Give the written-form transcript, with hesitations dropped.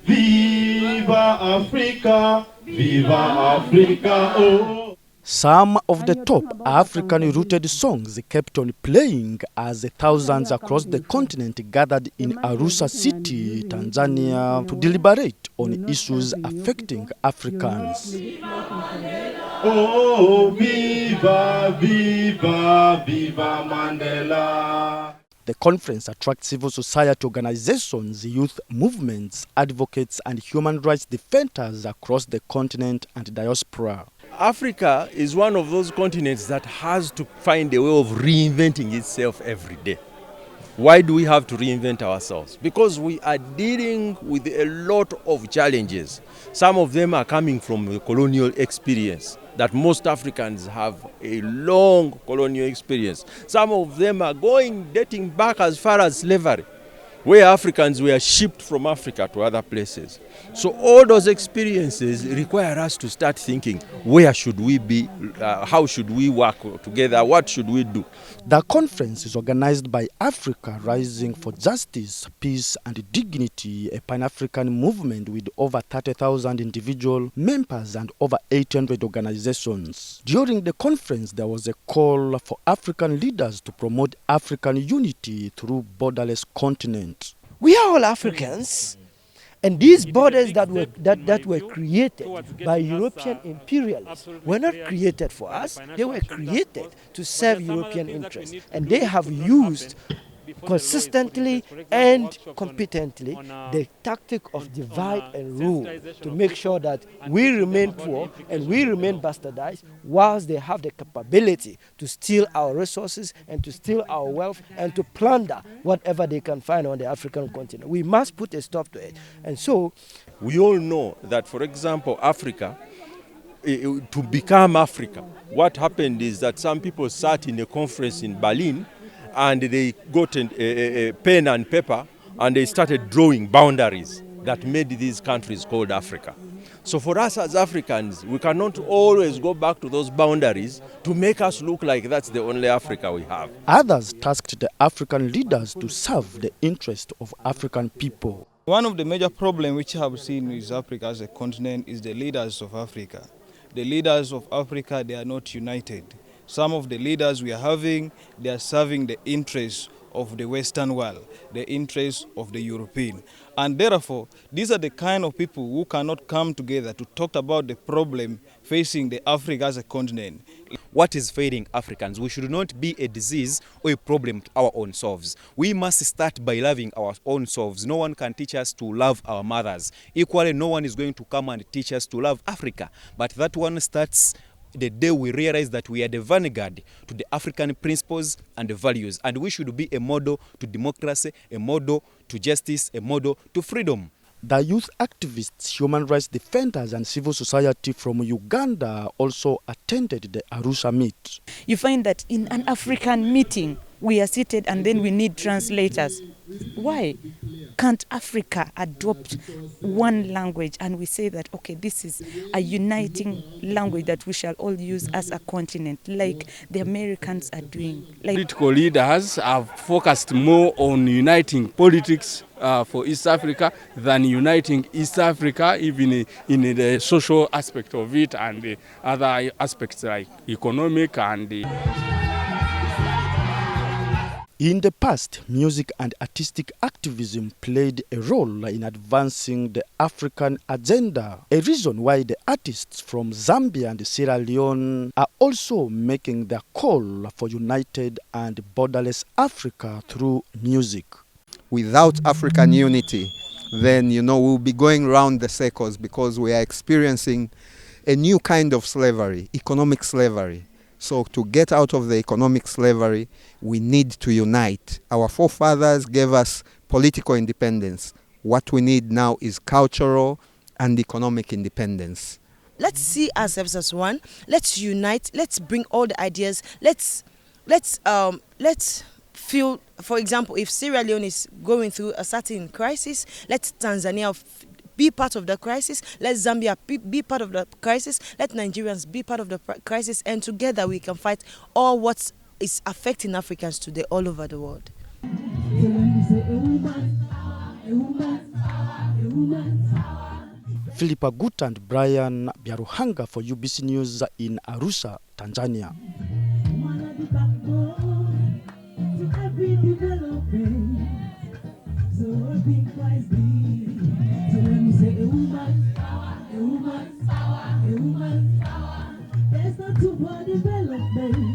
Viva Africa, Viva Africa, oh. Some of the top African-rooted songs kept on playing as thousands across the continent gathered in Arusha City, Tanzania, to deliberate on issues affecting Africans. Oh, viva, viva, viva Mandela. The conference attracts civil society organizations, youth movements, advocates, and human rights defenders across the continent and diaspora. Africa is one of those continents that has to find a way of reinventing itself every day. Why do we have to reinvent ourselves? Because we are dealing with a lot of challenges. Some of them are coming from the colonial experience, that most Africans have a long colonial experience. Some of them are dating back as far as slavery, where Africans were shipped from Africa to other places. So all those experiences require us to start thinking, where should we be, how should we work together, what should we do? The conference is organized by Africa Rising for Justice, Peace and Dignity, a Pan-African movement with over 30,000 individual members and over 800 organizations. During the conference, there was a call for African leaders to promote African unity through borderless continent. We are all Africans, and these borders that were created by European imperialists were not created for us. They were created to serve European interests, and they have used consistently and competently the tactic of divide and rule to make sure that we remain poor and we remain bastardized, whilst they have the capability to steal our resources and to steal our wealth and to plunder whatever they can find on the African continent. We must put a stop to it. And so we all know that, for example, Africa, to become Africa, what happened is that some people sat in a conference in Berlin and they got a pen and paper and they started drawing boundaries that made these countries called Africa. So for us as Africans, we cannot always go back to those boundaries to make us look like that's the only Africa we have. Others tasked the African leaders to serve the interest of African people. One of the major problems which I have seen with Africa as a continent is the leaders of Africa. The leaders of Africa, they are not united. Some of the leaders we are having, they are serving the interests of the Western world, the interests of the European. And therefore, these are the kind of people who cannot come together to talk about the problem facing the Africa as a continent. What is failing Africans? We should not be a disease or a problem to our own selves. We must start by loving our own selves. No one can teach us to love our mothers. Equally, no one is going to come and teach us to love Africa. But that one starts the day we realize that we are the vanguard to the African principles and the values, and we should be a model to democracy, a model to justice, a model to freedom. The youth activists, human rights defenders and civil society from Uganda also attended the Arusha meet. You find that in an African meeting, we are seated and then we need translators. Why can't Africa adopt one language and we say that, okay, this is a uniting language that we shall all use as a continent, like the Americans are doing? Political leaders have focused more on uniting politics for East Africa than uniting East Africa, even in the social aspect of it and the other aspects like economic and In the past, music and artistic activism played a role in advancing the African agenda, a reason why the artists from Zambia and Sierra Leone are also making their call for united and borderless Africa through music. Without African unity, then, we'll be going round the circles because we are experiencing a new kind of slavery, economic slavery. So to get out of the economic slavery, we need to unite. Our forefathers gave us political independence. What we need now is cultural and economic independence. Let's see ourselves as one. Let's unite. Let's bring all the ideas. Let's feel, for example, if Sierra Leone is going through a certain crisis, let Tanzania be part of the crisis, let Zambia be part of the crisis, let Nigerians be part of the crisis, and together we can fight all what is affecting Africans today all over the world. Philippa Gut and Brian Biaruhanga for UBC News in Arusha, Tanzania. There's not too far development.